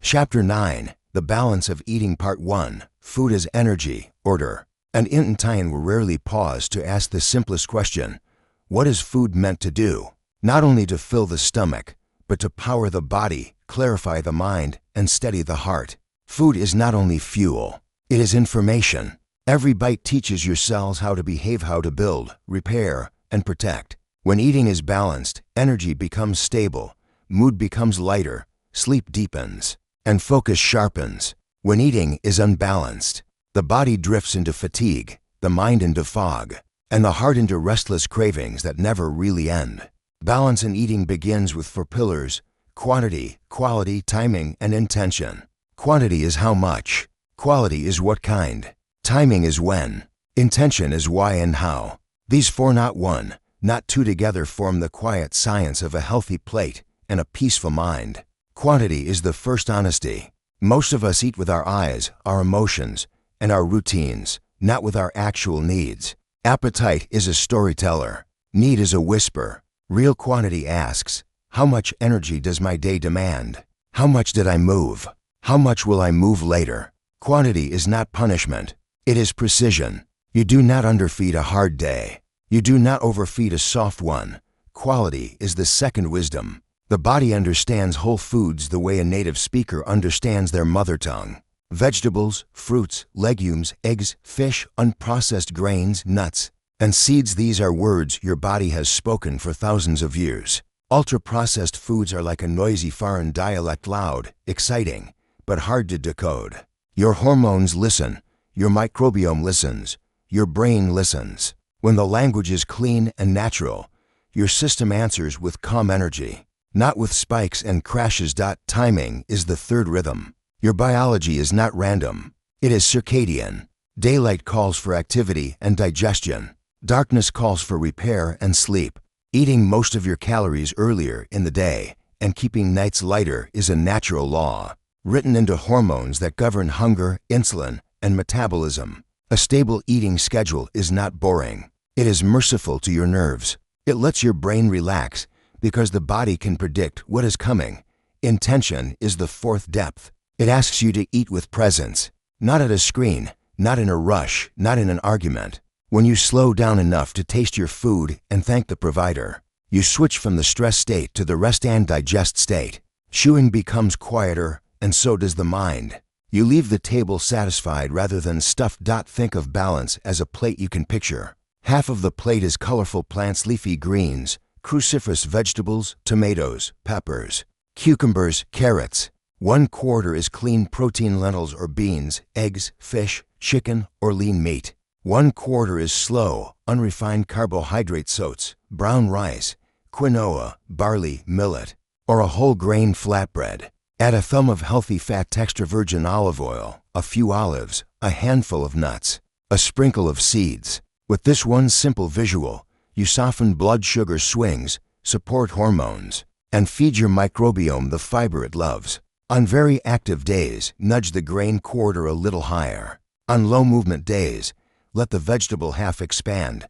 Chapter 9, The Balance of Eating Part 1, Food as Energy, Order. And in time we rarely pause to ask the simplest question, what is food meant to do? Not only to fill the stomach, but to power the body, clarify the mind, and steady the heart. Food is not only fuel, it is information. Every bite teaches your cells how to behave, how to build, repair, and protect. When eating is balanced, energy becomes stable, mood becomes lighter, sleep deepens, and focus sharpens. When eating is unbalanced, the body drifts into fatigue, the mind into fog, and the heart into restless cravings that never really end. Balance in eating begins with 4 pillars: quantity, quality, timing, and intention. Quantity is how much. Quality is what kind. Timing is when. Intention is why and how. These 4, not 1, not 2 together, form the quiet science of a healthy plate and a peaceful mind. Quantity is the first honesty. Most of us eat with our eyes, our emotions, and our routines, not with our actual needs. Appetite is a storyteller. Need is a whisper. Real quantity asks, how much energy does my day demand? How much did I move? How much will I move later? Quantity is not punishment. It is precision. You do not underfeed a hard day. You do not overfeed a soft one. Quality is the second wisdom. The body understands whole foods the way a native speaker understands their mother tongue. Vegetables, fruits, legumes, eggs, fish, unprocessed grains, nuts, and seeds, these are words your body has spoken for thousands of years. Ultra-processed foods are like a noisy foreign dialect, loud, exciting, but hard to decode. Your hormones listen, your microbiome listens, your brain listens. When the language is clean and natural, your system answers with calm energy, not with spikes and crashes. Timing is the third rhythm. Your biology is not random. It is circadian. Daylight calls for activity and digestion. Darkness calls for repair and sleep. Eating most of your calories earlier in the day and keeping nights lighter is a natural law, written into hormones that govern hunger, insulin, and metabolism. A stable eating schedule is not boring. It is merciful to your nerves. It lets your brain relax because the body can predict what is coming. Intention is the fourth depth. It asks you to eat with presence, not at a screen, not in a rush, not in an argument. When you slow down enough to taste your food and thank the provider, you switch from the stress state to the rest and digest state. Chewing becomes quieter, and so does the mind. You leave the table satisfied rather than stuffed. Think of balance as a plate you can picture. Half of the plate is colorful plants, leafy greens, cruciferous vegetables, tomatoes, peppers, cucumbers, carrots. 1/4 is clean protein, lentils or beans, eggs, fish, chicken, or lean meat. 1/4 is slow, unrefined carbohydrates, oats, brown rice, quinoa, barley, millet, or a whole grain flatbread. Add a thumb of healthy fat, extra virgin olive oil, a few olives, a handful of nuts, a sprinkle of seeds. With this one simple visual, you soften blood sugar swings, support hormones, and feed your microbiome the fiber it loves. On very active days, nudge the grain quarter a little higher. On low movement days, let the vegetable half expand.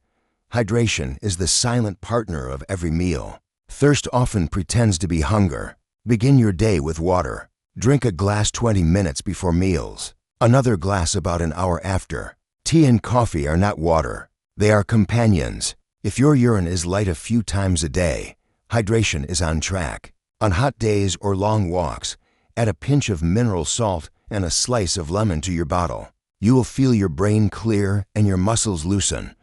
Hydration is the silent partner of every meal. Thirst often pretends to be hunger. Begin your day with water. Drink a glass 20 minutes before meals. Another glass about an hour after. Tea and coffee are not water. They are companions. If your urine is light a few times a day, hydration is on track. On hot days or long walks, add a pinch of mineral salt and a slice of lemon to your bottle. You will feel your brain clear and your muscles loosen.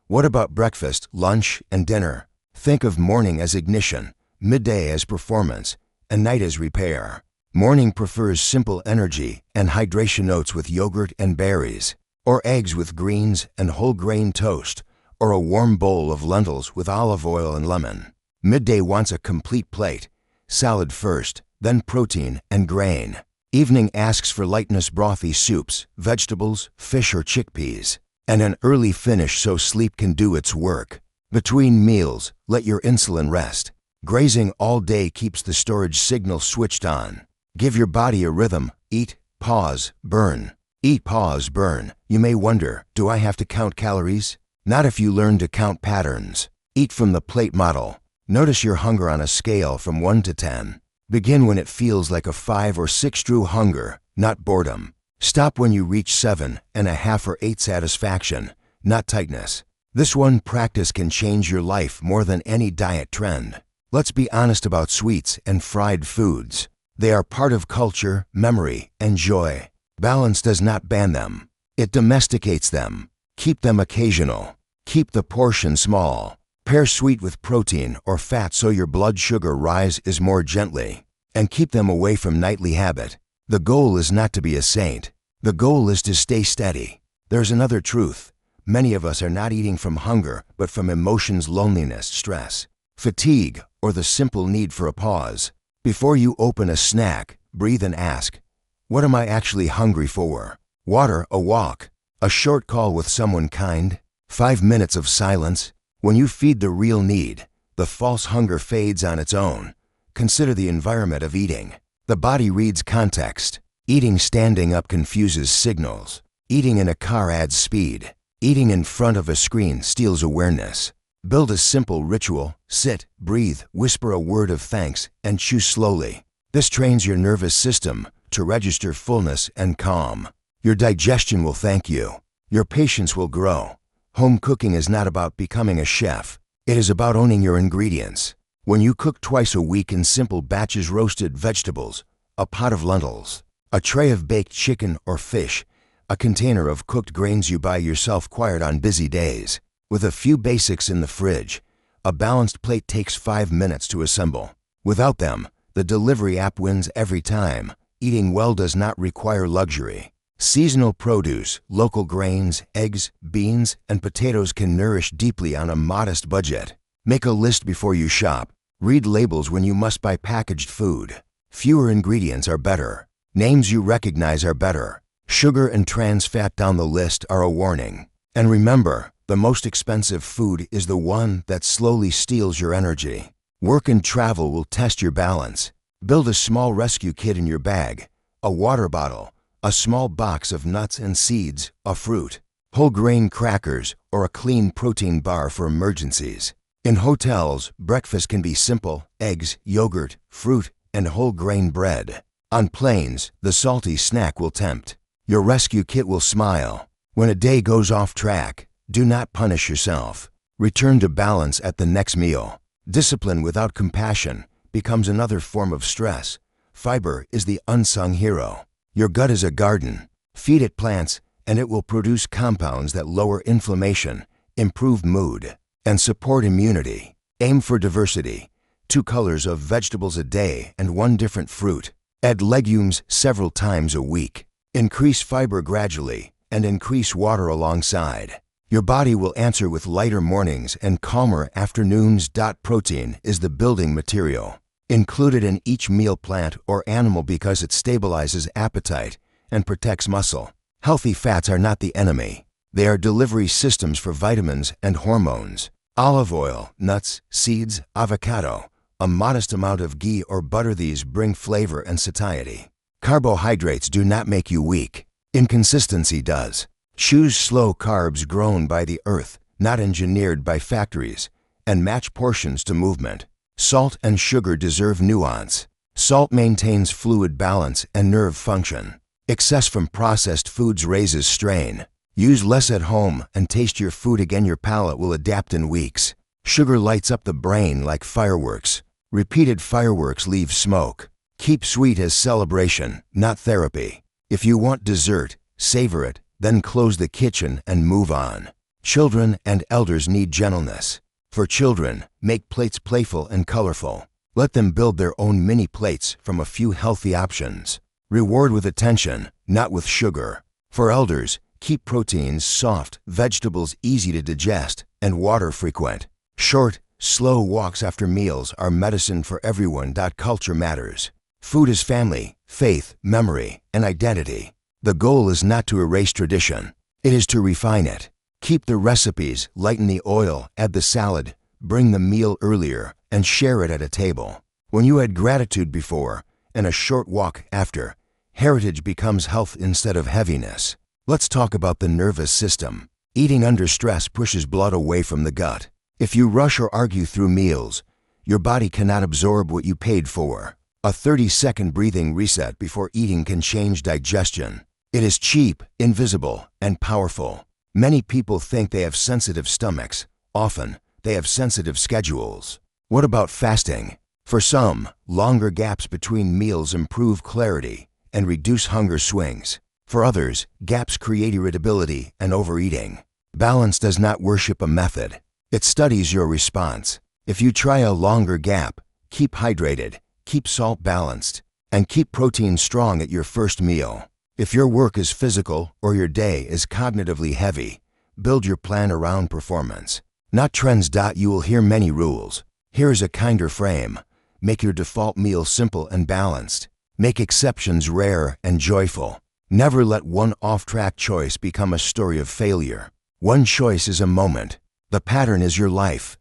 What about breakfast, lunch, and dinner? Think of morning as ignition, midday as performance, and night as repair. Morning prefers simple energy and hydration, oats with yogurt and berries, or eggs with greens and whole grain toast, or a warm bowl of lentils with olive oil and lemon. Midday wants a complete plate, salad first, then protein and grain. Evening asks for lightness, brothy soups, vegetables, fish or chickpeas, and an early finish so sleep can do its work. Between meals, let your insulin rest. Grazing all day keeps the storage signal switched on. Give your body a rhythm. Eat, pause, burn. Eat, pause, burn. You may wonder, do I have to count calories? Not if you learn to count patterns. Eat from the plate model. Notice your hunger on a scale from 1 to 10. Begin when it feels like a 5 or 6 true hunger, not boredom. Stop when you reach 7.5 or 8 satisfaction, not tightness. This one practice can change your life more than any diet trend. Let's be honest about sweets and fried foods. They are part of culture, memory, and joy. Balance does not ban them. It domesticates them. Keep them occasional. Keep the portion small. Pair sweet with protein or fat so your blood sugar rise is more gently. And keep them away from nightly habit. The goal is not to be a saint. The goal is to stay steady. There's another truth. Many of us are not eating from hunger, but from emotions, loneliness, stress, fatigue, or the simple need for a pause. Before you open a snack, breathe and ask, what am I actually hungry for? Water, a walk, a short call with someone kind, 5 minutes of silence. When you feed the real need, the false hunger fades on its own. Consider the environment of eating. The body reads context. Eating standing up confuses signals. Eating in a car adds speed. Eating in front of a screen steals awareness. Build a simple ritual. Sit, breathe, whisper a word of thanks, and chew slowly. This trains your nervous system to register fullness and calm. Your digestion will thank you. Your patience will grow. Home cooking is not about becoming a chef. It is about owning your ingredients. When you cook twice a week in simple batches, roasted vegetables, a pot of lentils, a tray of baked chicken or fish, a container of cooked grains you buy yourself quiet on busy days, with a few basics in the fridge, a balanced plate takes 5 minutes to assemble. Without them, the delivery app wins every time. Eating well does not require luxury. Seasonal produce, local grains, eggs, beans, and potatoes can nourish deeply on a modest budget. Make a list before you shop. Read labels when you must buy packaged food. Fewer ingredients are better. Names you recognize are better. Sugar and trans fat down the list are a warning. And remember, the most expensive food is the one that slowly steals your energy. Work and travel will test your balance. Build a small rescue kit in your bag. A water bottle, a small box of nuts and seeds, a fruit, whole grain crackers, or a clean protein bar for emergencies. In hotels, breakfast can be simple: eggs, yogurt, fruit, and whole grain bread. On planes, the salty snack will tempt. Your rescue kit will smile. When a day goes off track, do not punish yourself. Return to balance at the next meal. Discipline without compassion becomes another form of stress. Fiber is the unsung hero. Your gut is a garden. Feed it plants, and it will produce compounds that lower inflammation, improve mood, and support immunity. Aim for diversity. 2 colors of vegetables a day and 1 different fruit. Add legumes several times a week. Increase fiber gradually and increase water alongside. Your body will answer with lighter mornings and calmer afternoons. Protein is the building material. Included in each meal, plant or animal, because it stabilizes appetite and protects muscle. Healthy fats are not the enemy. They are delivery systems for vitamins and hormones. Olive oil, nuts, seeds, avocado, a modest amount of ghee or butter, these bring flavor and satiety. Carbohydrates do not make you weak. Inconsistency does. Choose slow carbs grown by the earth, not engineered by factories, and match portions to movement. Salt and sugar deserve nuance. Salt maintains fluid balance and nerve function. Excess from processed foods raises strain. Use less at home and taste your food again. Your palate will adapt in weeks. Sugar lights up the brain like fireworks. Repeated fireworks leave smoke. Keep sweet as celebration, not therapy. If you want dessert, savor it, then close the kitchen and move on. Children and elders need gentleness. For children, make plates playful and colorful. Let them build their own mini plates from a few healthy options. Reward with attention, not with sugar. For elders, keep proteins soft, vegetables easy to digest, and water frequent. Short, slow walks after meals are medicine for everyone. Culture matters. Food is family, faith, memory, and identity. The goal is not to erase tradition. It is to refine it. Keep the recipes, lighten the oil, add the salad, bring the meal earlier, and share it at a table. When you had gratitude before and a short walk after, heritage becomes health instead of heaviness. Let's talk about the nervous system. Eating under stress pushes blood away from the gut. If you rush or argue through meals, your body cannot absorb what you paid for. A 30-second breathing reset before eating can change digestion. It is cheap, invisible, and powerful. Many people think they have sensitive stomachs. Often, they have sensitive schedules. What about fasting? For some, longer gaps between meals improve clarity and reduce hunger swings. For others, gaps create irritability and overeating. Balance does not worship a method. It studies your response. If you try a longer gap, keep hydrated, keep salt balanced, and keep protein strong at your first meal. If your work is physical or your day is cognitively heavy, build your plan around performance, not trends. You will hear many rules. Here is a kinder frame. Make your default meal simple and balanced. Make exceptions rare and joyful. Never let one off-track choice become a story of failure. One choice is a moment. The pattern is your life.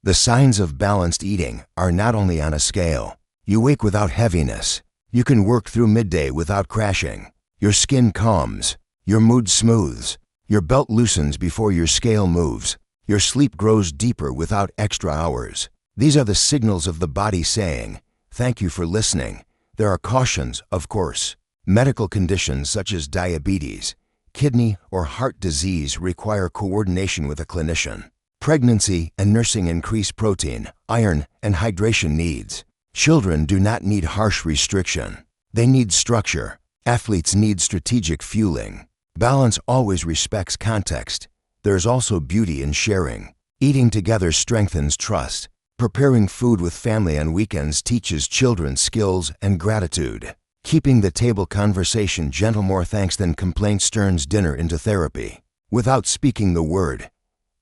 The signs of balanced eating are not only on a scale. You wake without heaviness. You can work through midday without crashing. Your skin calms. Your mood smooths. Your belt loosens before your scale moves. Your sleep grows deeper without extra hours. These are the signals of the body saying, "Thank you for listening." There are cautions, of course. Medical conditions such as diabetes, kidney, or heart disease require coordination with a clinician. Pregnancy and nursing increase protein, iron, and hydration needs. Children do not need harsh restriction. They need structure. Athletes need strategic fueling. Balance always respects context. There is also beauty in sharing. Eating together strengthens trust. Preparing food with family on weekends teaches children skills and gratitude. Keeping the table conversation gentle, more thanks than complaints, turns dinner into therapy. Without speaking the word.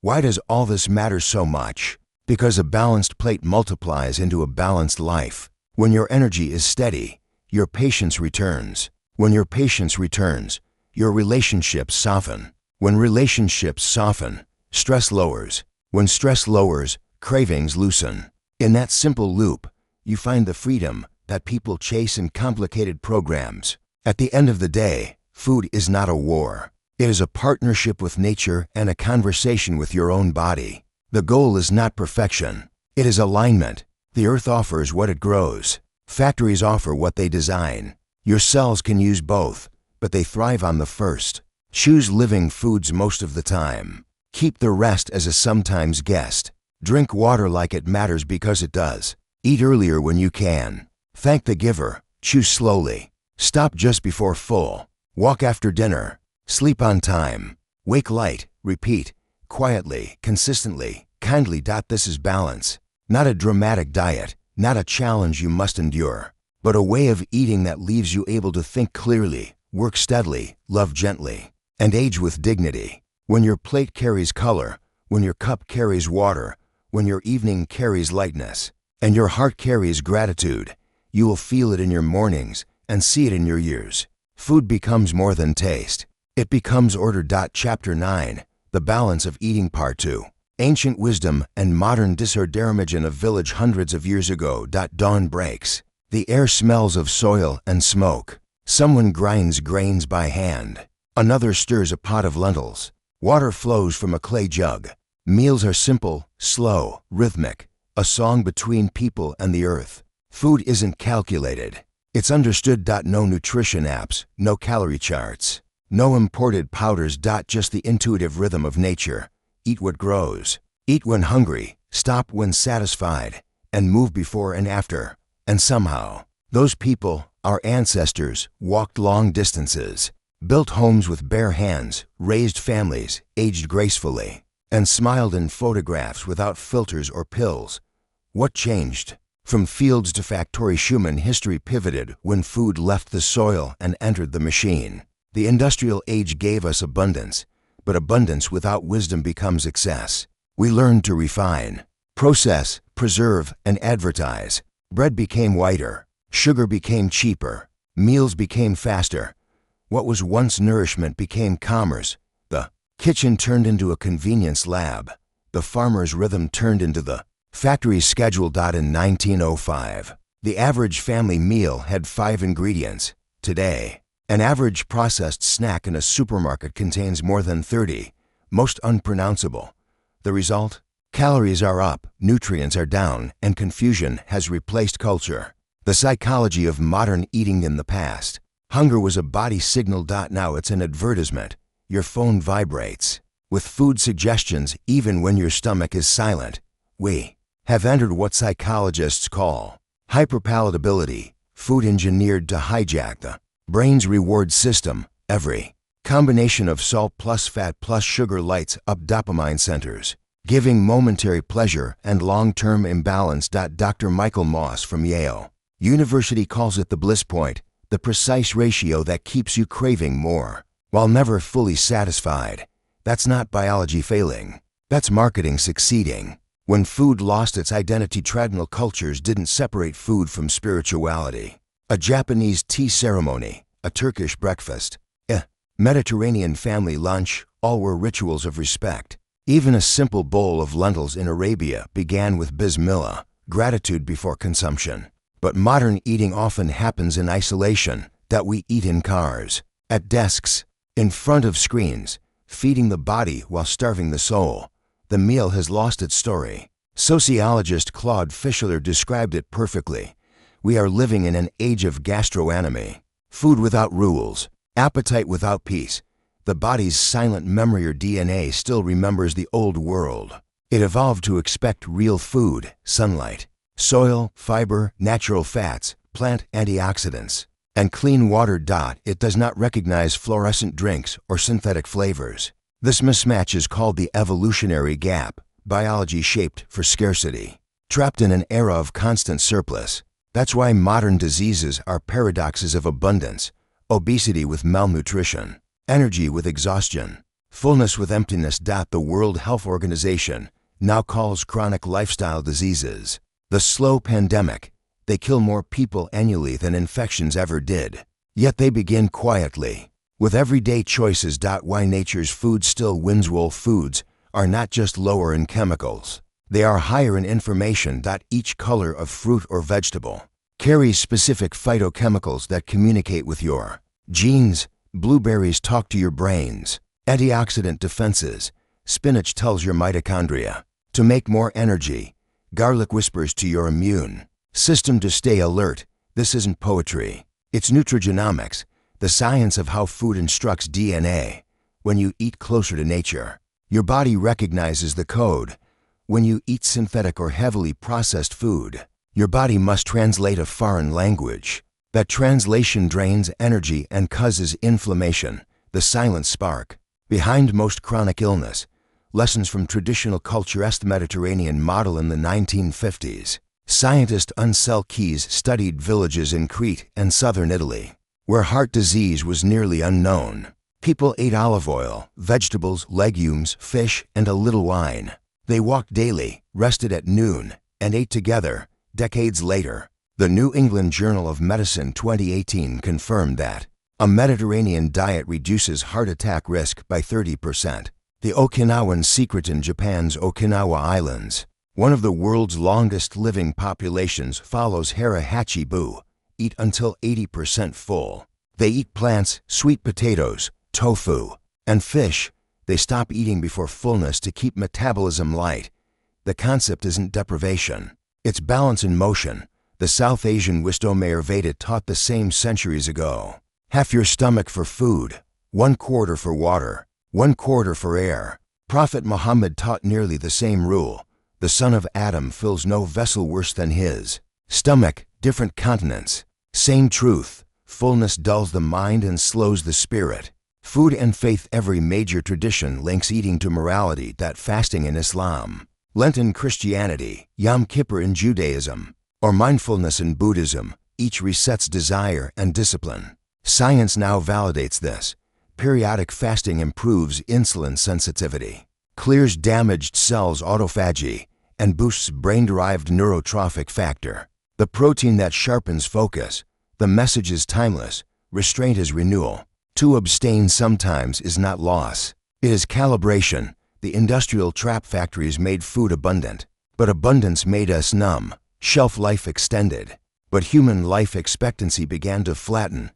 Why does all this matter so much? Because a balanced plate multiplies into a balanced life. When your energy is steady, your patience returns. When your patience returns, your relationships soften. When relationships soften, stress lowers. When stress lowers, cravings loosen. In that simple loop, you find the freedom that people chase in complicated programs. At the end of the day, food is not a war. It is a partnership with nature and a conversation with your own body. The goal is not perfection. It is alignment. The earth offers what it grows. Factories offer what they design. Your cells can use both, but they thrive on the first. Choose living foods most of the time. Keep the rest as a sometimes guest. Drink water like it matters, because it does. Eat earlier when you can. Thank the giver. Chew slowly. Stop just before full. Walk after dinner. Sleep on time. Wake light. Repeat. Quietly, consistently, kindly. This is balance. Not a dramatic diet, not a challenge you must endure, but a way of eating that leaves you able to think clearly, work steadily, love gently, and age with dignity. When your plate carries color, when your cup carries water, when your evening carries lightness, and your heart carries gratitude, you will feel it in your mornings and see it in your years. Food becomes more than taste. It becomes order. Chapter 9. The Balance of Eating, Part 2. Ancient wisdom and modern disorder. In a village hundreds of years ago. Dawn breaks. The air smells of soil and smoke. Someone grinds grains by hand. Another stirs a pot of lentils. Water flows from a clay jug. Meals are simple, slow, rhythmic, a song between people and the earth. Food isn't calculated. It's understood. No nutrition apps, no calorie charts. No imported powders. Just the intuitive rhythm of nature. Eat what grows. Eat when hungry, stop when satisfied, and move before and after. And somehow, those people, our ancestors, walked long distances, built homes with bare hands, raised families, aged gracefully, and smiled in photographs without filters or pills. What changed? From fields to factories, human history pivoted when food left the soil and entered the machine. The industrial age gave us abundance, but abundance without wisdom becomes excess. We learned to refine, process, preserve, and advertise. Bread became whiter, sugar became cheaper, meals became faster. What was once nourishment became commerce. The kitchen turned into a convenience lab. The farmer's rhythm turned into the factory's schedule. In 1905, the average family meal had 5 ingredients. Today, an average processed snack in a supermarket contains more than 30, most unpronounceable, The result? Calories are up, nutrients are down, and confusion has replaced culture. The psychology of modern eating in the past. Hunger was a body signal. Now it's an advertisement. Your phone vibrates with food suggestions even when your stomach is silent. We have entered what psychologists call hyperpalatability, food engineered to hijack the brain's reward system. Every combination of salt plus fat plus sugar lights up dopamine centers, giving momentary pleasure and long-term imbalance. Dr. Michael Moss from Yale University calls it the bliss point, the precise ratio that keeps you craving more while never fully satisfied. That's not biology failing. That's marketing succeeding. When food lost its identity, traditional cultures didn't separate food from spirituality. A Japanese tea ceremony, a Turkish breakfast, a Mediterranean family lunch, all were rituals of respect. Even a simple bowl of lentils in Arabia began with bismillah, gratitude before consumption. But modern eating often happens in isolation, that we eat in cars, at desks, in front of screens, feeding the body while starving the soul. The meal has lost its story. Sociologist Claude Fischler described it perfectly. We are living in an age of gastroanatomy. Food without rules, appetite without peace. The body's silent memory or DNA still remembers the old world. It evolved to expect real food, sunlight, soil, fiber, natural fats, plant antioxidants, and clean water. It does not recognize fluorescent drinks or synthetic flavors. This mismatch is called the evolutionary gap, biology shaped for scarcity, trapped in an era of constant surplus. That's why modern diseases are paradoxes of abundance: obesity with malnutrition, energy with exhaustion, fullness with emptiness. The World Health Organization now calls chronic lifestyle diseases the slow pandemic. They kill more people annually than infections ever did. Yet they begin quietly, with everyday choices. Why nature's food still wins. Whole foods are not just lower in chemicals. They are higher in information. Each color of fruit or vegetable carries specific phytochemicals that communicate with your genes. Blueberries talk to your brains. Antioxidant defenses. Spinach tells your mitochondria to make more energy. Garlic whispers to your immune system to stay alert. This isn't poetry. It's nutrigenomics, the science of how food instructs DNA. When you eat closer to nature, your body recognizes the code. When you eat synthetic or heavily processed food, your body must translate a foreign language. That translation drains energy and causes inflammation, the silent spark behind most chronic illness. Lessons from traditional culture. The Mediterranean model in the 1950s. Scientist Unsel Keys studied villages in Crete and southern Italy, where heart disease was nearly unknown. People ate olive oil, vegetables, legumes, fish, and a little wine. They walked daily, rested at noon, and ate together. Decades later, the New England Journal of Medicine 2018 confirmed that a Mediterranean diet reduces heart attack risk by 30%. The Okinawan secret. In Japan's Okinawa Islands, one of the world's longest living populations, follows Hara-Hachi-Bu, eat until 80% full. They eat plants, sweet potatoes, tofu, and fish. They stop eating before fullness to keep metabolism light. The concept isn't deprivation, it's balance in motion. The South Asian wisdom Ayurveda taught the same centuries ago. Half your stomach for food, 1/4 for water, 1/4 for air. Prophet Muhammad taught nearly the same rule. The son of Adam fills no vessel worse than his stomach. Different continents, same truth. Fullness dulls the mind and slows the spirit. Food and faith. Every major tradition links eating to morality. Fasting in Islam, Lent in Christianity, Yom Kippur in Judaism, or mindfulness in Buddhism, each resets desire and discipline. Science now validates this. Periodic fasting improves insulin sensitivity, clears damaged cells autophagy, and boosts brain-derived neurotrophic factor, the protein that sharpens focus. The message is timeless. Restraint is renewal. To abstain sometimes is not loss. It is calibration. The industrial trap factories made food abundant, but abundance made us numb. Shelf life extended, but human life expectancy began to flatten.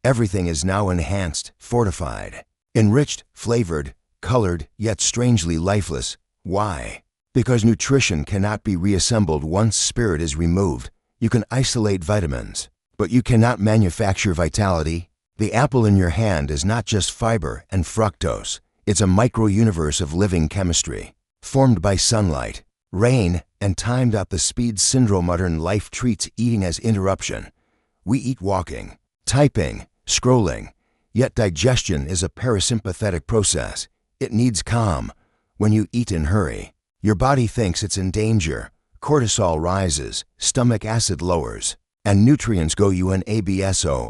Everything is now enhanced, fortified, enriched, flavored, colored, yet strangely lifeless. Why? Because nutrition cannot be reassembled once spirit is removed. You can isolate vitamins, but you cannot manufacture vitality. The apple in your hand is not just fiber and fructose. It's a micro-universe of living chemistry, formed by sunlight, rain, and time. The speed syndrome. Modern life treats eating as interruption. We eat walking, typing, scrolling, yet digestion is a parasympathetic process. It needs calm. When you eat in hurry, your body thinks it's in danger. Cortisol rises, stomach acid lowers, and nutrients go UNABSORBED.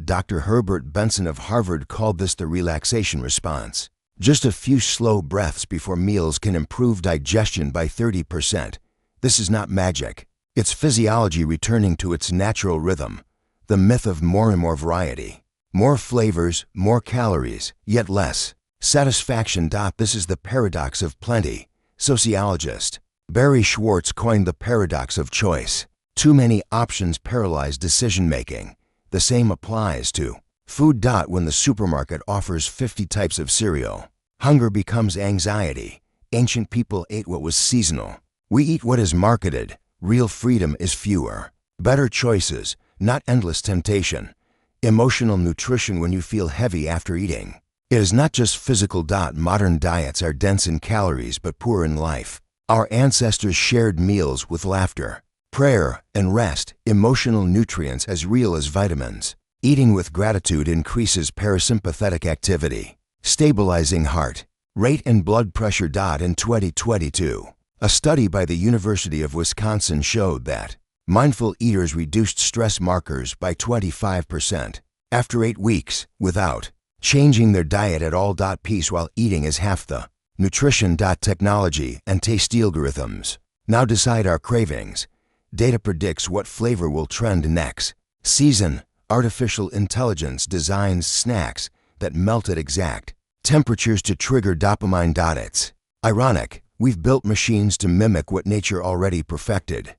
Dr. Herbert Benson of Harvard called this the relaxation response. Just a few slow breaths before meals can improve digestion by 30%. This is not magic. It's physiology returning to its natural rhythm. The myth of more and more variety. More flavors, more calories, yet less satisfaction. This is the paradox of plenty. Sociologist Barry Schwartz coined the paradox of choice. Too many options paralyze decision-making. The same applies to food. When the supermarket offers 50 types of cereal, hunger becomes anxiety. Ancient people ate what was seasonal. We eat what is marketed. Real freedom is fewer, better choices, not endless temptation. Emotional nutrition. When you feel heavy after eating, it is not just physical. Modern diets are dense in calories but poor in life. Our ancestors shared meals with laughter, prayer, and rest. Emotional nutrients as real as vitamins. Eating with gratitude increases parasympathetic activity, stabilizing heart rate and blood pressure. In 2022, a study by the University of Wisconsin showed that mindful eaters reduced stress markers by 25% after 8 weeks without changing their diet at all. Peace while eating is half the nutrition. Technology and taste algorithms now decide our cravings. Data predicts what flavor will trend next season. Artificial intelligence designs snacks that melt at exact temperatures to trigger dopamine. It's ironic. We've built machines to mimic what nature already perfected.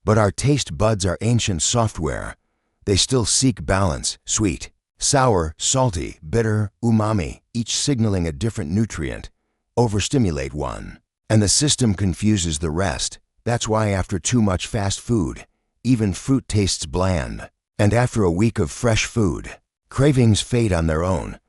But our taste buds are ancient software. They still seek balance, sweet, sour, salty, bitter, umami, each signaling a different nutrient. Overstimulate one, and the system confuses the rest. That's why after too much fast food, even fruit tastes bland. And after a week of fresh food, cravings fade on their own.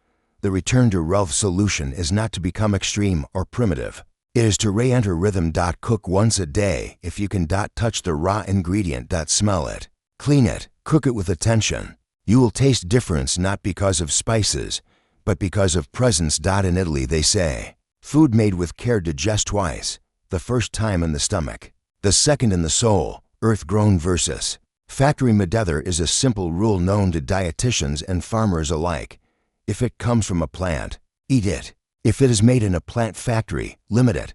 The return to Ralph's solution is not to become extreme or primitive. It is to re-enter rhythm. Cook once a day if you can. Touch the raw ingredient. Smell it. Clean it. Cook it with attention. You will taste difference not because of spices, but because of presence. In Italy they say, food made with care digests twice. The first time in the stomach, the second in the soul. Earth-grown versus factory made. Is a simple rule known to dietitians and farmers alike. If it comes from a plant, eat it. If it is made in a plant factory, limit it.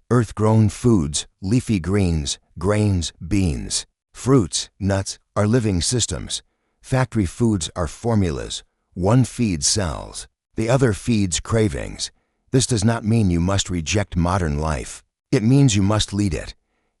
Earth-grown foods, leafy greens, grains, beans, fruits, nuts are living systems. Factory foods are formulas. One feeds cells, the other feeds cravings. This does not mean you must reject modern life. It means you must lead it.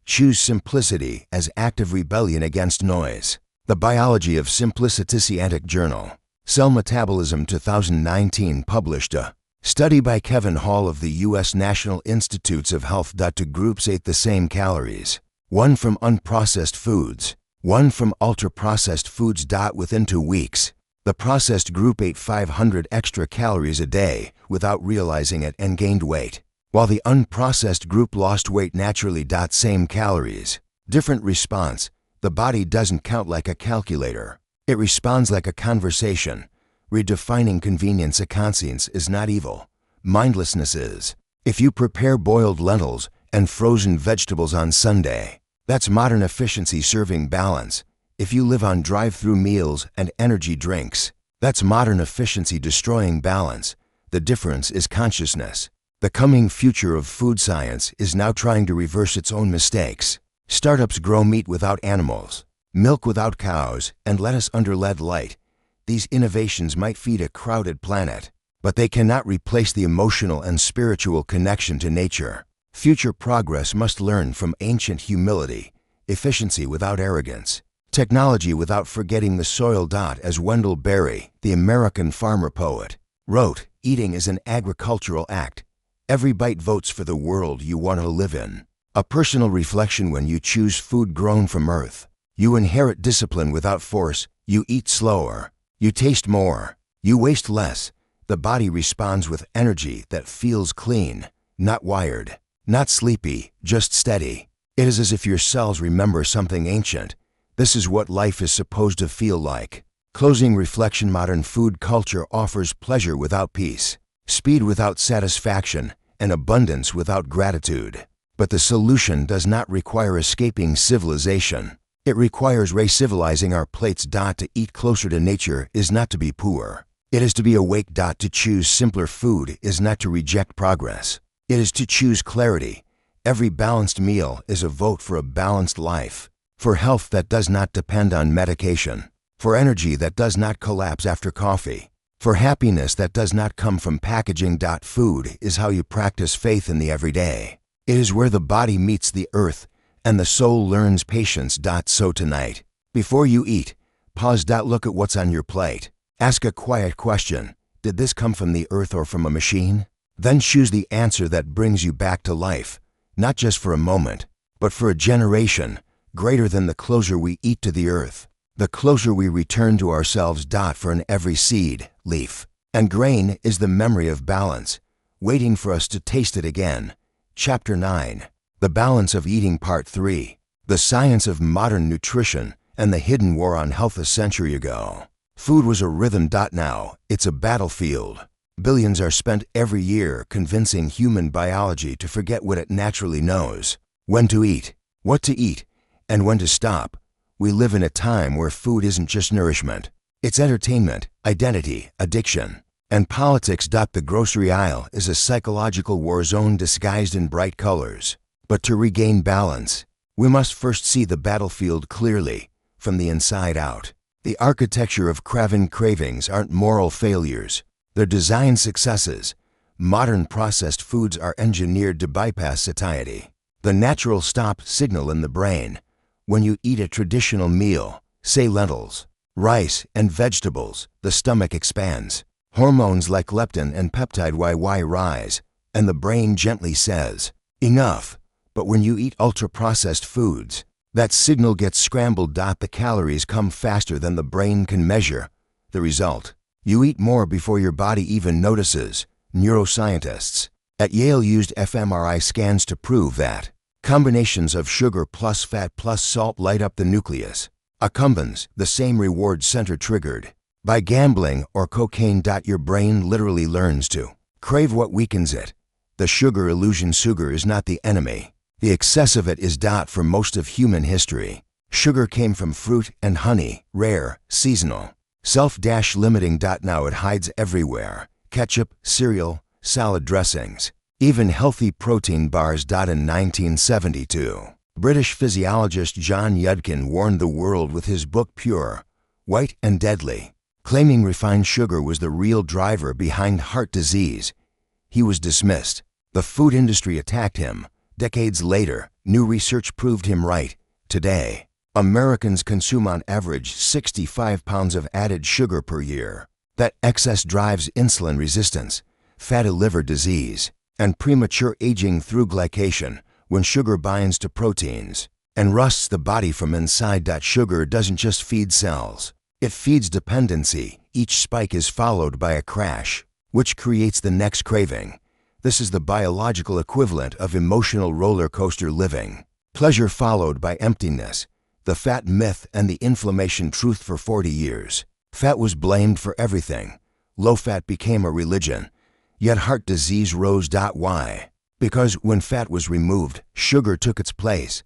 Choose simplicity as active rebellion against noise. The Biology of Simplicity. Scientific Journal. Cell Metabolism 2019 published a study by Kevin Hall of the U.S. National Institutes of Health. 2 groups ate the same calories, one from unprocessed foods, one from ultra-processed foods. Within 2 weeks, the processed group ate 500 extra calories a day without realizing it and gained weight, while the unprocessed group lost weight naturally. Same calories, different response. The body doesn't count like a calculator. It responds like a conversation. Redefining convenience. A conscience is not evil. Mindlessness is. If you prepare boiled lentils and frozen vegetables on Sunday, that's modern efficiency serving balance. If you live on drive-through meals and energy drinks, that's modern efficiency destroying balance. The difference is consciousness. The coming future of food science is now trying to reverse its own mistakes. Startups grow meat without animals, milk without cows, and lettuce under LED light. These innovations might feed a crowded planet, but they cannot replace the emotional and spiritual connection to nature. Future progress must learn from ancient humility, efficiency without arrogance, technology without forgetting the soil. As Wendell Berry, the American farmer poet, wrote, Eating is an agricultural act. Every bite votes for the world you want to live in. A personal reflection when you choose food grown from earth. You inherit discipline without force. You eat slower. You taste more. You waste less. The body responds with energy that feels clean, not wired, not sleepy, just steady. It is as if your cells remember something ancient. This is what life is supposed to feel like. Closing reflection: modern food culture offers pleasure without peace, speed without satisfaction, and abundance without gratitude. But the solution does not require escaping civilization. It requires re-civilizing our plates. To eat closer to nature is not to be poor. It is to be awake. To choose simpler food is not to reject progress. It is to choose clarity. Every balanced meal is a vote for a balanced life, for health that does not depend on medication, for energy that does not collapse after coffee, for happiness that does not come from packaging. Food is how you practice faith in the everyday. It is where the body meets the earth and the soul learns patience. So tonight, before you eat, pause. Look at what's on your plate. Ask a quiet question: did this come from the earth or from a machine? Then choose the answer that brings you back to life, not just for a moment, but for a generation. Greater than the closer we eat to the earth, the closer we return to ourselves. For in every seed, leaf, and grain is the memory of balance, waiting for us to taste it again. Chapter 9. The Balance of Eating Part 3. The Science of Modern Nutrition and the Hidden War on Health. A century ago, food was a rhythm. Now, it's a battlefield. Billions are spent every year convincing human biology to forget what it naturally knows: when to eat, what to eat, and when to stop. We live in a time where food isn't just nourishment. It's entertainment, identity, addiction, and politics. The grocery aisle is a psychological war zone disguised in bright colors. But to regain balance, we must first see the battlefield clearly, from the inside out. The architecture of cravings aren't moral failures. They're design successes. Modern processed foods are engineered to bypass satiety, the natural stop signal in the brain. When you eat a traditional meal, say lentils, rice, and vegetables, the stomach expands. Hormones like leptin and peptide YY rise, and the brain gently says, enough. But when you eat ultra-processed foods, that signal gets scrambled. The calories come faster than the brain can measure. The result: you eat more before your body even notices. Neuroscientists at Yale used fMRI scans to prove that combinations of sugar plus fat plus salt light up the nucleus accumbens, the same reward center triggered by gambling or cocaine. Your brain literally learns to crave what weakens it. The sugar illusion. Sugar is not the enemy. The excess of it is. For most of human history, sugar came from fruit and honey, rare, seasonal, self-limiting. Now it hides everywhere: ketchup, cereal, salad dressings, even healthy protein bars. In 1972, British physiologist John Yudkin warned the world with his book Pure, White and Deadly, claiming refined sugar was the real driver behind heart disease. He was dismissed. The food industry attacked him. Decades later, new research proved him right. Today, Americans consume on average 65 pounds of added sugar per year. That excess drives insulin resistance, fatty liver disease, and premature aging through glycation when sugar binds to proteins and rusts the body from inside. Sugar doesn't just feed cells, it feeds dependency. Each spike is followed by a crash, which creates the next craving. This is the biological equivalent of emotional roller coaster living. Pleasure followed by emptiness. The fat myth and the inflammation truth. For 40 years, fat was blamed for everything. Low fat became a religion. Yet heart disease rose. Why? Because when fat was removed, sugar took its place.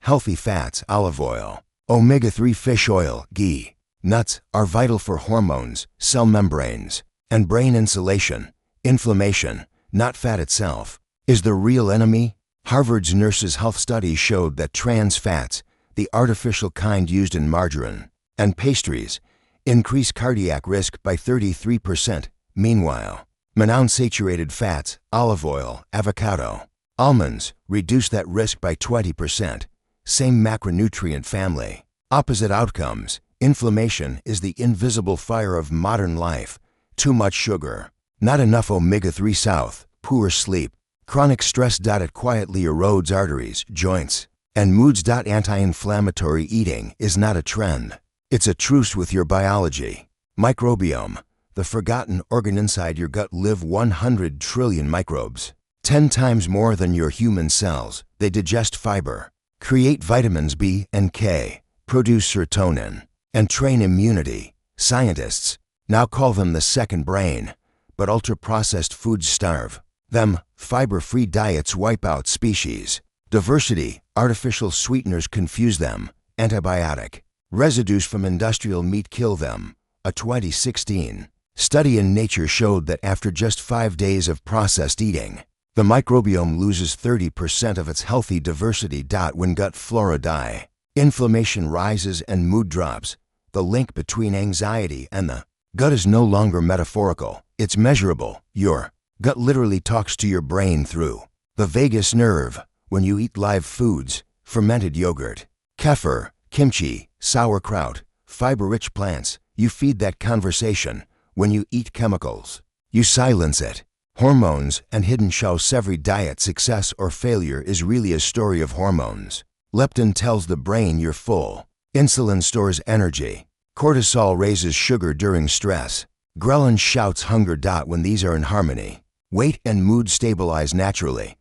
Healthy fats, olive oil, omega-3 fish oil, ghee, nuts are vital for hormones, cell membranes, and brain insulation. Inflammation, not fat itself, is the real enemy. Harvard's Nurses' Health study showed that trans fats, the artificial kind used in margarine and pastries, increase cardiac risk by 33%. Meanwhile, monounsaturated fats, olive oil, avocado, almonds reduce that risk by 20%. Same macronutrient family, opposite outcomes. Inflammation is the invisible fire of modern life. Too much sugar, Not enough omega-3 south, poor sleep, chronic stress. It quietly erodes arteries, joints, and moods. Anti-inflammatory eating is not a trend. It's a truce with your biology. Microbiome, the forgotten organ inside your gut, live 100 trillion microbes. 10 times more than your human cells. They digest fiber, create vitamins B and K, produce serotonin, and train immunity. Scientists now call them the second brain, but ultra-processed foods starve them. Fiber-free diets wipe out species diversity. Artificial sweeteners confuse them. Antibiotic residues from industrial meat kill them. A 2016 study in Nature showed that after just 5 days of processed eating, the microbiome loses 30% of its healthy diversity. When gut flora die, inflammation rises and mood drops. The link between anxiety and the gut is no longer metaphorical, it's measurable. Your gut literally talks to your brain through the vagus nerve. When you eat live foods, fermented yogurt, kefir, kimchi, sauerkraut, fiber-rich plants, you feed that conversation. When you eat chemicals, you silence it. Hormones and hidden shows. Every diet success or failure is really a story of hormones. Leptin tells the brain you're full. Insulin stores energy. Cortisol raises sugar during stress. Ghrelin shouts hunger. When these are in harmony, weight and mood stabilize naturally.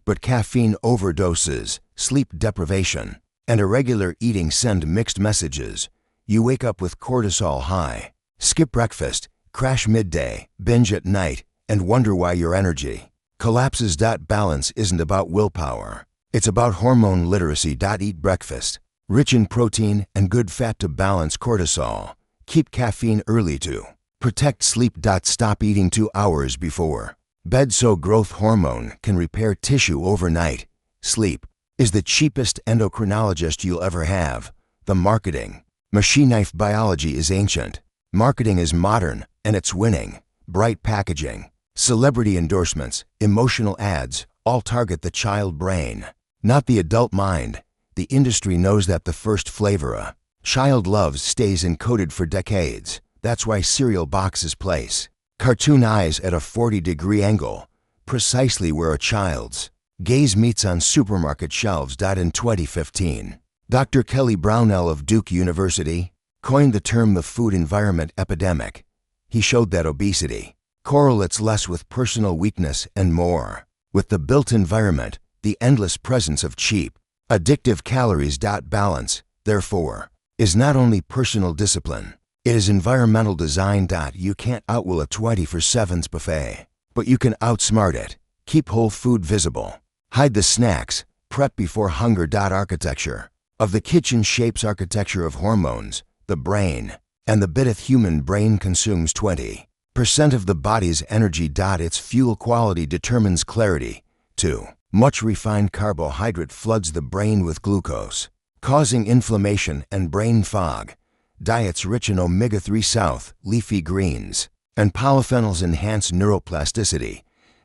But caffeine overdoses, sleep deprivation, and irregular eating send mixed messages. You wake up with cortisol high, skip breakfast, crash midday, binge at night, and wonder why your energy collapses. Balance isn't about willpower. It's about hormone literacy. Eat breakfast, rich in protein and good fat to balance cortisol. Keep caffeine early to protect sleep. Stop eating 2 hours before bed so growth hormone can repair tissue overnight. Sleep is the cheapest endocrinologist you'll ever have. The marketing machine knife. Biology is ancient. Marketing is modern, and it's winning. Bright packaging, celebrity endorsements, emotional ads, all target the child brain, not the adult mind. The industry knows that the first flavor a child loves stays encoded for decades. That's why cereal boxes place cartoon eyes at a 40-degree angle, precisely where a child's gaze meets on supermarket shelves. In 2015, Dr. Kelly Brownell of Duke University coined the term the food environment epidemic. He showed that obesity correlates less with personal weakness and more with the built environment, the endless presence of cheap, addictive calories. Balance, therefore, is not only personal discipline, it is environmental design. You can't outwill a 24/7 buffet, but you can outsmart it. Keep whole food visible. Hide the snacks. Prep before hunger. Architecture of the kitchen shapes architecture of hormones, the brain, and the bit of human brain consumes 20% of the body's energy. Its fuel quality determines clarity. Too much refined carbohydrate floods the brain with glucose, causing inflammation and brain fog. Diets rich in omega-3 south, leafy greens, and polyphenols enhance neuroplasticity,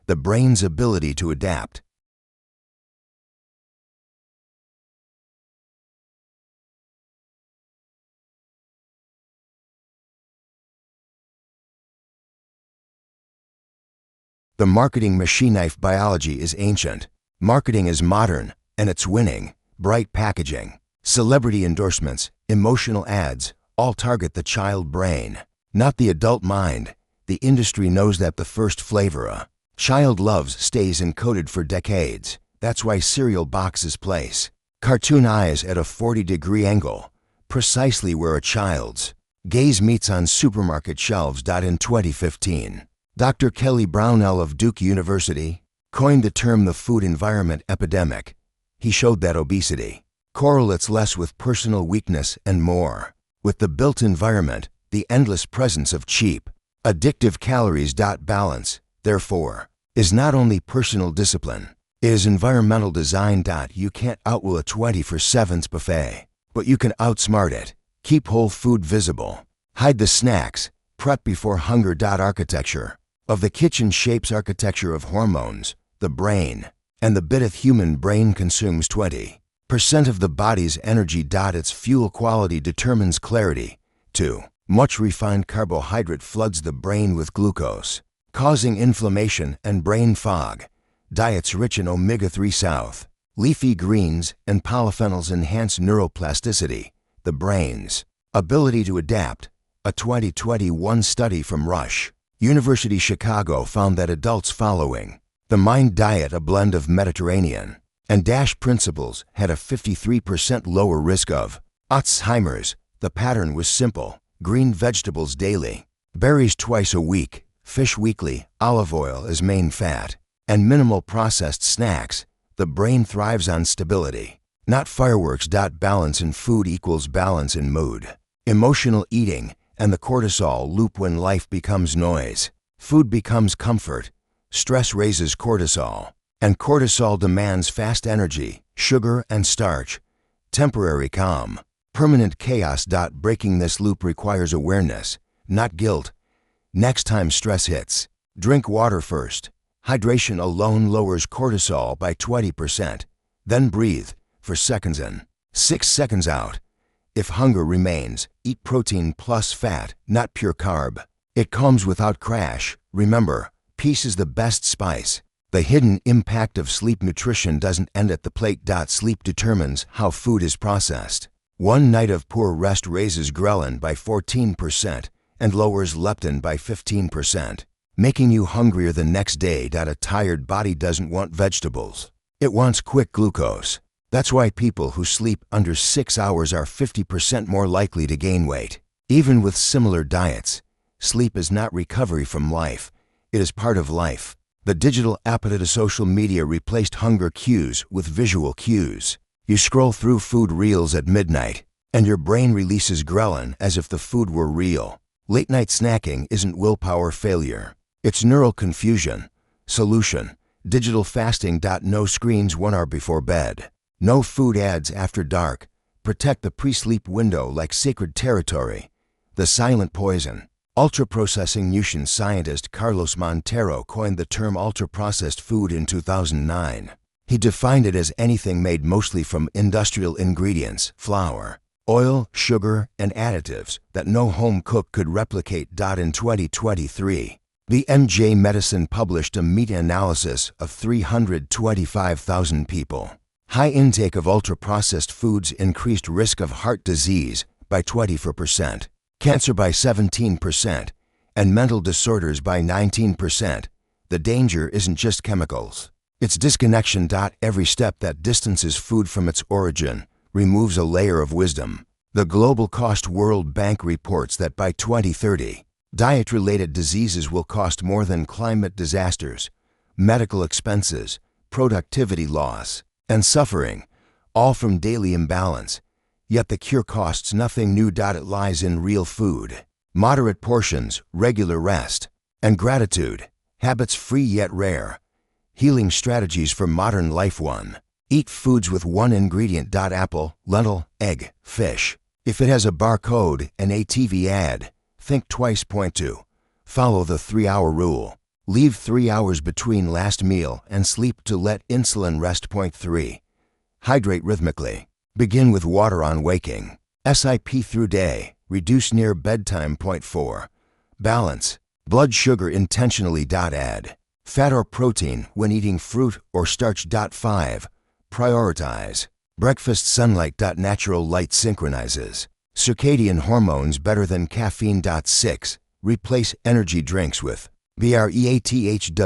the brain's ability to adapt. The marketing machine knife. Biology is ancient. Marketing is modern, and it's winning. Bright packaging, celebrity endorsements, emotional ads, all target the child brain, not the adult mind. The industry knows that the first flavor a child loves stays encoded for decades. That's why cereal boxes place cartoon eyes at a 40-degree angle, precisely where a child's gaze meets on supermarket shelves. In 2015, Dr. Kelly Brownell of Duke University coined the term the food environment epidemic. He showed that obesity correlates less with personal weakness and more with the built environment, the endless presence of cheap, addictive calories. Balance, therefore, is not only personal discipline, it is environmental design. You can't outwill a 24/7 buffet, but you can outsmart it. Keep whole food visible. Hide the snacks. Prep before hunger. Architecture of the kitchen shapes architecture of hormones, the brain, and the bit of human brain consumes 20% of the body's energy. Its fuel quality determines clarity. Too much refined carbohydrate floods the brain with glucose, causing inflammation and brain fog. Diets rich in omega-3 South, leafy greens, and polyphenols enhance neuroplasticity, the brain's ability to adapt. A 2021 study from Rush University Chicago found that adults following the MIND diet, a blend of Mediterranean and DASH principles, had a 53% lower risk of Alzheimer's. The pattern was simple: green vegetables daily, berries twice a week, fish weekly, olive oil as main fat, and minimal processed snacks. The brain thrives on stability, not fireworks. Balance in food equals balance in mood, emotional eating, and the cortisol loop. When life becomes noise, food becomes comfort. Stress raises cortisol, and cortisol demands fast energy, sugar, and starch. Temporary calm, permanent chaos. Breaking this loop requires awareness, not guilt. Next time stress hits, drink water first. Hydration alone lowers cortisol by 20%. Then breathe for seconds in, 6 seconds out. If hunger remains, eat protein plus fat, not pure carb. It calms without crash. Remember, peace is the best spice. The hidden impact of sleep. Nutrition doesn't end at the plate. Sleep determines how food is processed. One night of poor rest raises ghrelin by 14% and lowers leptin by 15%, making you hungrier the next day. A tired body doesn't want vegetables. It wants quick glucose. That's why people who sleep under 6 hours are 50% more likely to gain weight. Even with similar diets, sleep is not recovery from life. It is part of life. The digital appetite of social media replaced hunger cues with visual cues. You scroll through food reels at midnight, and your brain releases ghrelin as if the food were real. Late-night snacking isn't willpower failure. It's neural confusion. Solution: digital fasting. No screens 1 hour before bed. No food ads after dark. Protect the pre-sleep window like sacred territory. The silent poison. Ultra-processing. Nutrition scientist Carlos Montero coined the term ultra-processed food in 2009. He defined it as anything made mostly from industrial ingredients, flour, oil, sugar, and additives that no home cook could replicate. In 2023, the MJ Medicine published a meta-analysis of 325,000 people. High intake of ultra-processed foods increased risk of heart disease by 24%, cancer by 17%, and mental disorders by 19%. The danger isn't just chemicals. It's disconnection. Every step that distances food from its origin removes a layer of wisdom. The Global Cost World Bank reports that by 2030, diet-related diseases will cost more than climate disasters, medical expenses, productivity loss, and suffering, all from daily imbalance. Yet the cure costs nothing new. It lies in real food, moderate portions, regular rest, and gratitude. Habits free yet rare. Healing strategies for modern life. 1. Eat foods with one ingredient. Apple, lentil, egg, fish. If it has a barcode and a TV ad, think twice. 2. Follow the 3-hour rule. Leave 3 hours between last meal and sleep to let insulin rest. 3. Hydrate rhythmically. Begin with water on waking. Sip through day. Reduce near bedtime. 4. Balance. Blood sugar intentionally. Add fat or protein when eating fruit or starch. 5. Prioritize breakfast. Sunlight. Natural light synchronizes circadian hormones better than caffeine. 6. Replace energy drinks with BREATHWORK.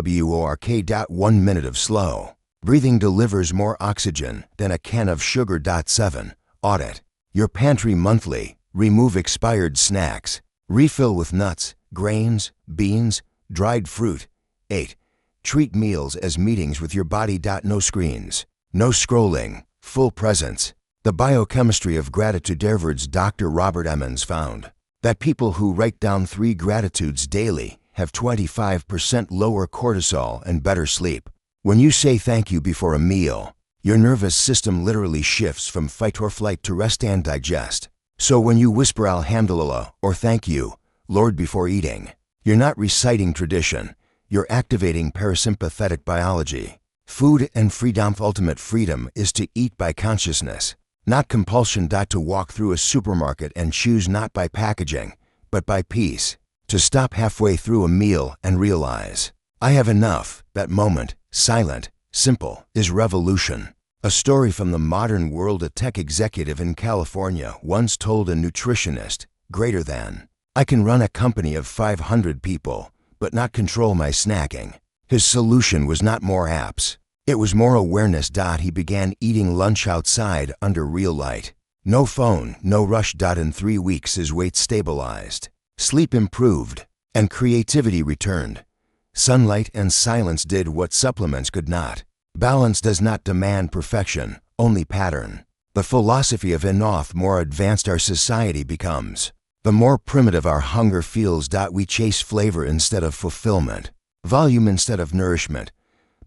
1 minute of slow breathing delivers more oxygen than a can of sugar. 7. Audit your pantry monthly. Remove expired snacks. Refill with nuts, grains, beans, dried fruit. 8. Treat meals as meetings with your body. No screens, no scrolling, full presence. The biochemistry of gratitude. Harvard's Dr. Robert Emmons found that people who write down 3 gratitudes daily have 25% lower cortisol and better sleep. When you say thank you before a meal, your nervous system literally shifts from fight or flight to rest and digest. So when you whisper Alhamdulillah or thank you, Lord, before eating, you're not reciting tradition. You're activating parasympathetic biology. Food and freedom. Ultimate freedom is to eat by consciousness, not compulsion. To walk through a supermarket and choose not by packaging, but by peace. To stop halfway through a meal and realize, I have enough. That moment, silent, simple, is revolution. A story from the modern world. A tech executive in California once told a nutritionist, greater than, I can run a company of 500 people, but not control my snacking. His solution was not more apps. It was more awareness. He began eating lunch outside under real light. No phone, no rush. In 3 weeks his weight stabilized, sleep improved, and creativity returned. Sunlight and silence did what supplements could not. Balance does not demand perfection, only pattern. The philosophy of enough. More advanced our society becomes, the more primitive our hunger feels. We chase flavor instead of fulfillment, volume instead of nourishment.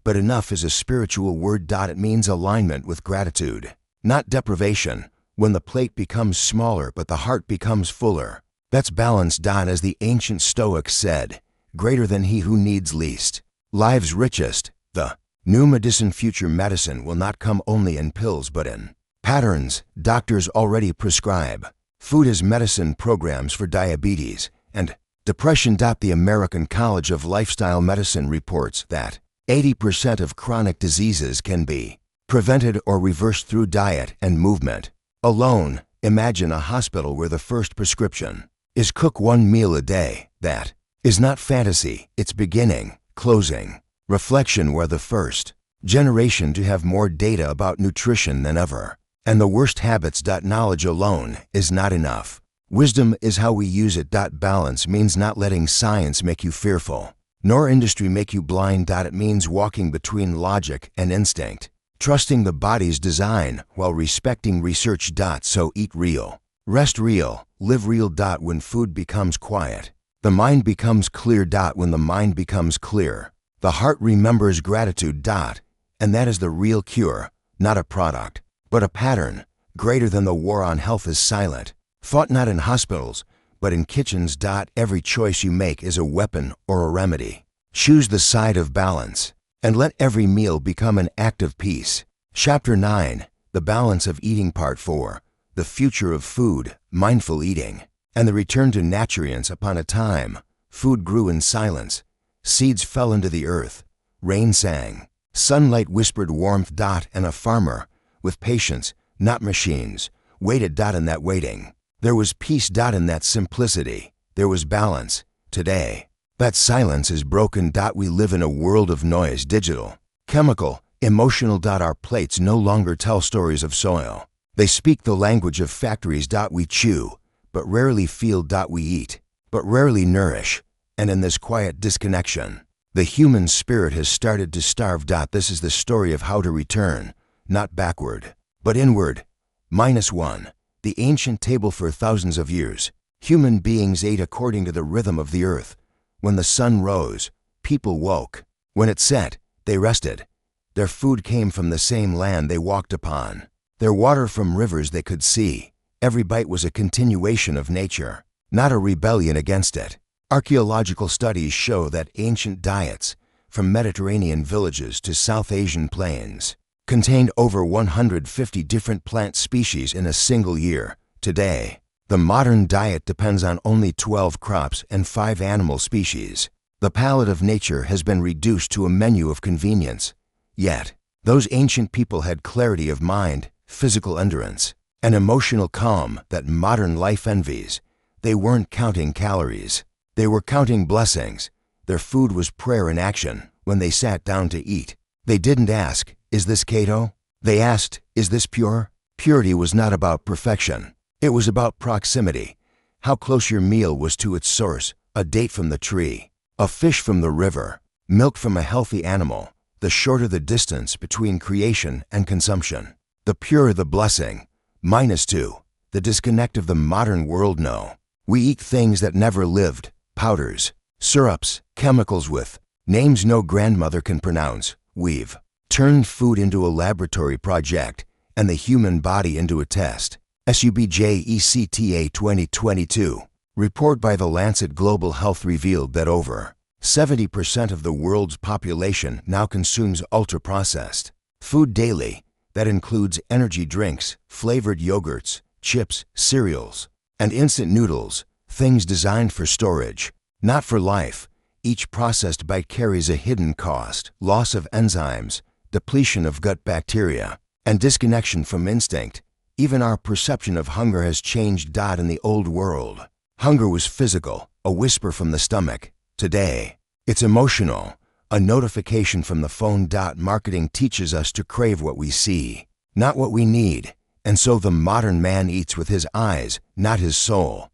But enough is a spiritual word. It means alignment with gratitude, not deprivation. When the plate becomes smaller but the heart becomes fuller, that's balance. As the ancient Stoics said, greater than he who needs least. Life's richest, the new medicine. Future medicine will not come only in pills but in patterns doctors already prescribe. Food as medicine programs for diabetes and depression. The American College of Lifestyle Medicine reports that 80% of chronic diseases can be prevented or reversed through diet and movement alone. Imagine a hospital where the first prescription is cook 1 meal a day. That is not fantasy, it's beginning, closing, reflection. We're the first generation to have more data about nutrition than ever. And the worst habits. Knowledge alone is not enough. Wisdom is how we use it. Balance means not letting science make you fearful, nor industry make you blind. It means walking between logic and instinct, trusting the body's design while respecting research. So eat real, rest real, live real. When food becomes quiet, the mind becomes clear. When the mind becomes clear, the heart remembers gratitude. And that is the real cure, not a product, but a pattern. Greater than the war on health is silent, fought not in hospitals, but in kitchens. Every choice you make is a weapon or a remedy. Choose the side of balance, and let every meal become an act of peace. Chapter 9, The Balance of Eating. Part 4, The Future of Food, Mindful Eating, and the Return to Nutrients. Upon a time, food grew in silence. Seeds fell into the earth. Rain sang. Sunlight whispered warmth. And a farmer, with patience, not machines, waited. In that waiting, there was peace. In that simplicity, there was balance. Today, that silence is broken. We live in a world of noise, digital, chemical, emotional. Our plates no longer tell stories of soil. They speak the language of factories. We chew, but rarely feel. We eat, but rarely nourish. And in this quiet disconnection, the human spirit has started to starve. This is the story of how to return, not backward, but inward. -1. The ancient table. For thousands of years, human beings ate according to the rhythm of the earth. When the sun rose, people woke. When it set, they rested. Their food came from the same land they walked upon, their water from rivers they could see. Every bite was a continuation of nature, not a rebellion against it. Archaeological studies show that ancient diets, from Mediterranean villages to South Asian plains, contained over 150 different plant species in a single year. Today, the modern diet depends on only 12 crops and 5 animal species. The palate of nature has been reduced to a menu of convenience. Yet, those ancient people had clarity of mind, physical endurance, and emotional calm that modern life envies. They weren't counting calories. They were counting blessings. Their food was prayer in action when they sat down to eat. They didn't ask, "Is this keto?" They asked, "Is this pure?" Purity was not about perfection. It was about proximity. How close your meal was to its source: a date from the tree, a fish from the river, milk from a healthy animal. The shorter the distance between creation and consumption, the purer the blessing. -2. The disconnect of the modern world. No. We eat things that never lived: powders, syrups, chemicals with names no grandmother can pronounce. We've turned food into a laboratory project and the human body into a test. SUBJECTA 2022 report by the Lancet Global Health revealed that over 70% of the world's population now consumes ultra-processed food daily. That includes energy drinks, flavored yogurts, chips, cereals, and instant noodles, things designed for storage. Not for life. Each processed bite carries a hidden cost: loss of enzymes, depletion of gut bacteria, and disconnection from instinct. Even our perception of hunger has changed. In the old world, hunger was physical, a whisper from the stomach. Today, it's emotional, a notification from the phone. Marketing teaches us to crave what we see, not what we need, and so the modern man eats with his eyes, not his soul.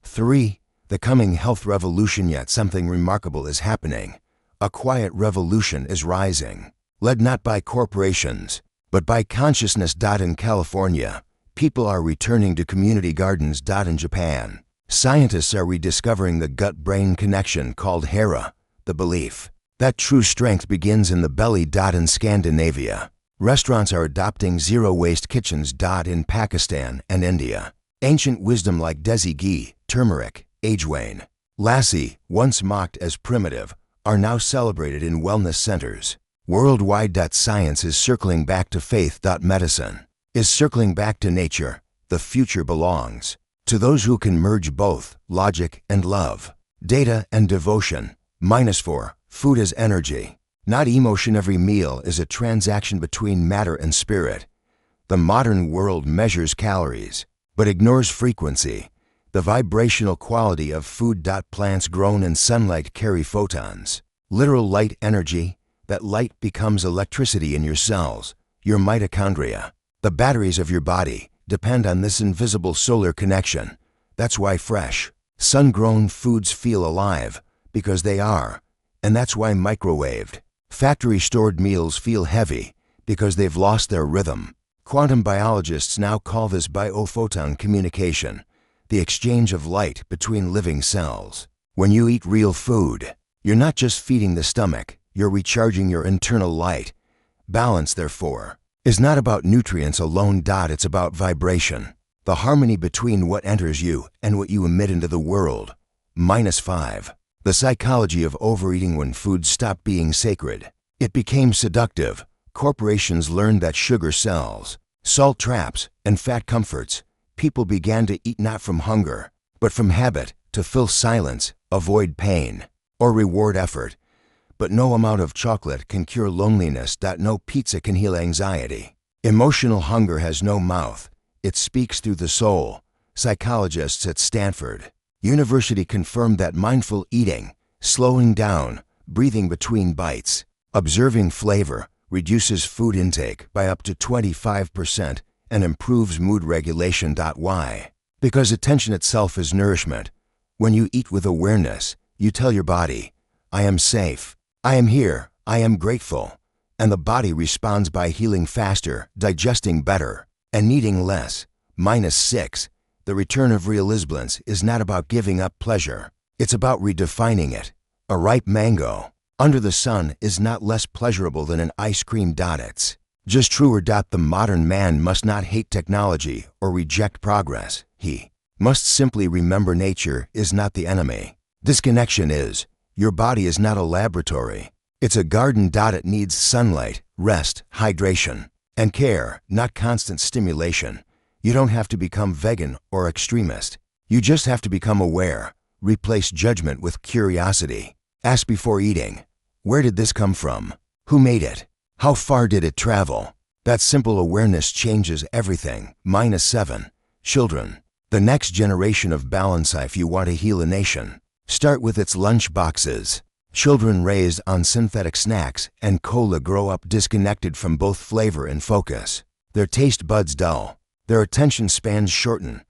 Three, the coming health revolution. Yet something remarkable is happening. A quiet revolution is rising, led not by corporations, but by consciousness. In California, people are returning to community gardens. In Japan, scientists are rediscovering the gut-brain connection called HERA, the belief that true strength begins in the belly. In Scandinavia, restaurants are adopting zero-waste kitchens. In Pakistan and India, ancient wisdom like desi ghee, turmeric, agewane, lassi, once mocked as primitive, are now celebrated in wellness centers. Worldwide, science is circling back to faith. Medicine is circling back to nature. The future belongs to those who can merge both logic and love, data and devotion. -4, food as energy, not emotion. Every meal is a transaction between matter and spirit. The modern world measures calories, but ignores frequency, the vibrational quality of food. Plants grown in sunlight carry photons, literal light energy. That light becomes electricity in your cells, your mitochondria. The batteries of your body depend on this invisible solar connection. That's why fresh, sun-grown foods feel alive, because they are. And that's why microwaved, factory-stored meals feel heavy, because they've lost their rhythm. Quantum biologists now call this biophoton communication, the exchange of light between living cells. When you eat real food, you're not just feeding the stomach, you're recharging your internal light. Balance, therefore, is not about nutrients alone. It's about vibration, the harmony between what enters you and what you emit into the world. -5. The psychology of overeating. When food stopped being sacred, it became seductive. Corporations learned that sugar sells, salt traps, and fat comforts. People began to eat not from hunger, but from habit, to fill silence, avoid pain, or reward effort. But no amount of chocolate can cure loneliness. No pizza can heal anxiety. Emotional hunger has no mouth. It speaks through the soul. Psychologists at Stanford University confirmed that mindful eating, slowing down, breathing between bites, observing flavor, reduces food intake by up to 25% and improves mood regulation. Why? Because attention itself is nourishment. When you eat with awareness, you tell your body, I am safe, I am here, I am grateful. And the body responds by healing faster, digesting better, and needing less. -6. The return of realisblance is not about giving up pleasure. It's about redefining it. A ripe mango under the sun is not less pleasurable than an ice cream. It's just truer. The modern man must not hate technology or reject progress. He must simply remember nature is not the enemy. Disconnection is. Your body is not a laboratory. It's a garden. It needs sunlight, rest, hydration, and care, not constant stimulation. You don't have to become vegan or extremist. You just have to become aware. Replace judgment with curiosity. Ask before eating, where did this come from? Who made it? How far did it travel? That simple awareness changes everything. -7. Children. The next generation of balance. If you want to heal a nation, start with its lunch boxes. Children raised on synthetic snacks and cola grow up disconnected from both flavor and focus. Their taste buds dull. Their attention spans shorten.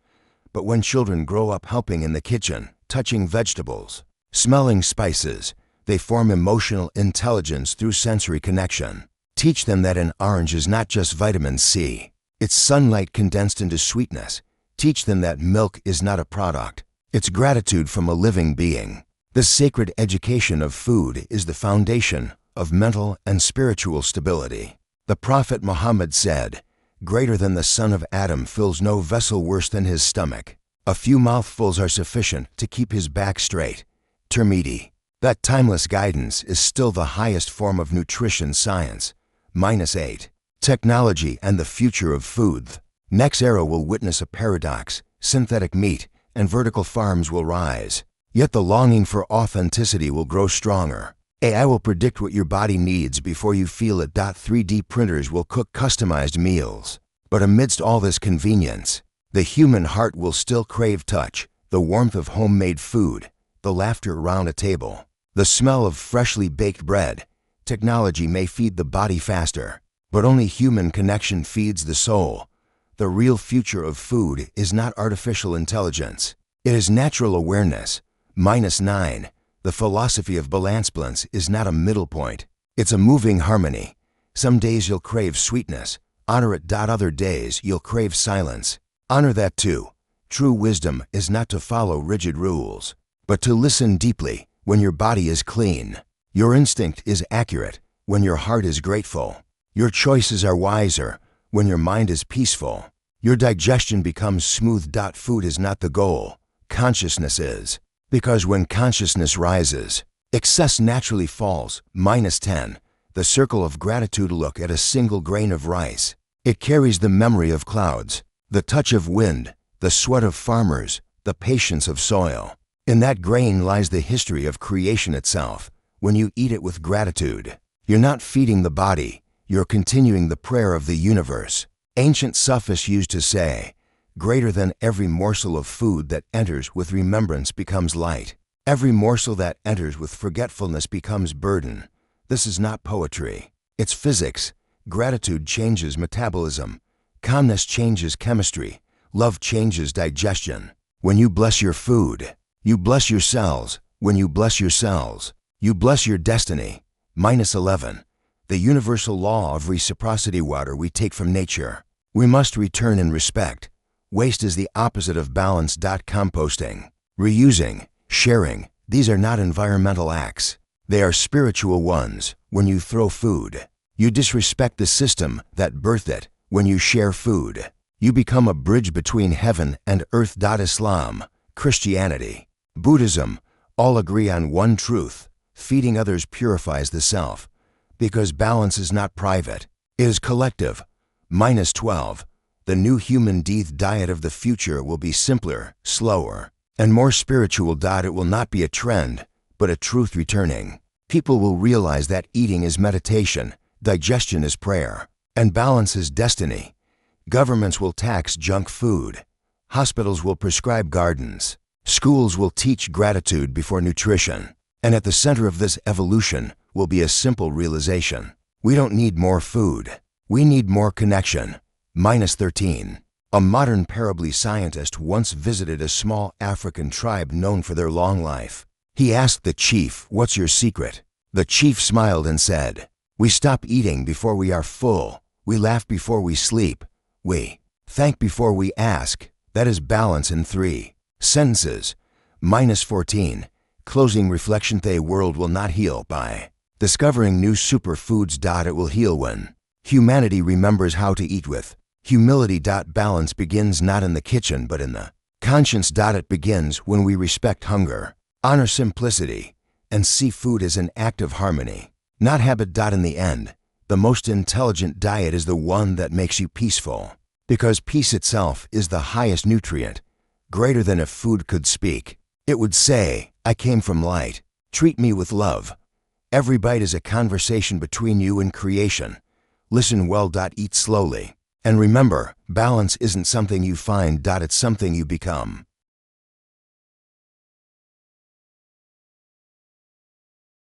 But when children grow up helping in the kitchen, touching vegetables, smelling spices, they form emotional intelligence through sensory connection. Teach them that an orange is not just vitamin C. It's sunlight condensed into sweetness. Teach them that milk is not a product. It's gratitude from a living being. The sacred education of food is the foundation of mental and spiritual stability. The Prophet Muhammad said, "Greater than the son of Adam fills no vessel worse than his stomach. A few mouthfuls are sufficient to keep his back straight." Tirmidhi. That timeless guidance is still the highest form of nutrition science. -8. Technology and the future of food. Next era will witness a paradox. Synthetic meat and vertical farms will rise. Yet the longing for authenticity will grow stronger. AI will predict what your body needs before you feel it. 3D printers will cook customized meals. But amidst all this convenience, the human heart will still crave touch, the warmth of homemade food, the laughter around a table, the smell of freshly baked bread. Technology may feed the body faster, but only human connection feeds the soul. The real future of food is not artificial intelligence. It is natural awareness. -9. The philosophy of balance is not a middle point. It's a moving harmony. Some days you'll crave sweetness. Honor it. Other days you'll crave silence. Honor that too. True wisdom is not to follow rigid rules, but to listen deeply when your body is clean. Your instinct is accurate when your heart is grateful. Your choices are wiser when your mind is peaceful. Your digestion becomes smooth. Food is not the goal. Consciousness is. Because when consciousness rises, excess naturally falls. -10. The circle of gratitude. Look at a single grain of rice. It carries the memory of clouds, the touch of wind, the sweat of farmers, the patience of soil. In that grain lies the history of creation itself. When you eat it with gratitude, you're not feeding the body, you're continuing the prayer of the universe. Ancient Sufis used to say, "Greater than every morsel of food that enters with remembrance becomes light. Every morsel that enters with forgetfulness becomes burden." This is not poetry. It's physics. Gratitude changes metabolism. Calmness changes chemistry. Love changes digestion. When you bless your food, you bless your cells. When you bless your cells, you bless your destiny. -11. The universal law of reciprocity. Water we take from nature, we must return in respect. Waste is the opposite of balance. Composting, reusing, sharing, these are not environmental acts. They are spiritual ones. When you throw food, you disrespect the system that birthed it. When you share food, you become a bridge between heaven and earth. Islam, Christianity, Buddhism, all agree on one truth. Feeding others purifies the self, because balance is not private, it is collective. -12. The new human diet of the future will be simpler, slower, and more spiritual. It will not be a trend, but a truth returning. People will realize that eating is meditation, digestion is prayer, and balance is destiny. Governments will tax junk food. Hospitals will prescribe gardens. Schools will teach gratitude before nutrition. And at the center of this evolution will be a simple realization. We don't need more food. We need more connection. -13. A modern parably scientist once visited a small African tribe known for their long life. He asked the chief, "What's your secret?" The chief smiled and said, "We stop eating before we are full. We laugh before we sleep. We thank before we ask." That is balance in 3 sentences. -14. Closing reflection. The world will not heal by discovering new superfoods. It will heal when humanity remembers how to eat with humility. Balance begins not in the kitchen but in the conscience. It begins when we respect hunger, honor simplicity, and see food as an act of harmony, not habit. In the end, the most intelligent diet is the one that makes you peaceful, because peace itself is the highest nutrient. Greater than if food could speak. It would say, "I came from light. Treat me with love." Every bite is a conversation between you and creation. Listen well. Eat slowly. And remember, balance isn't something you find. It's something you become.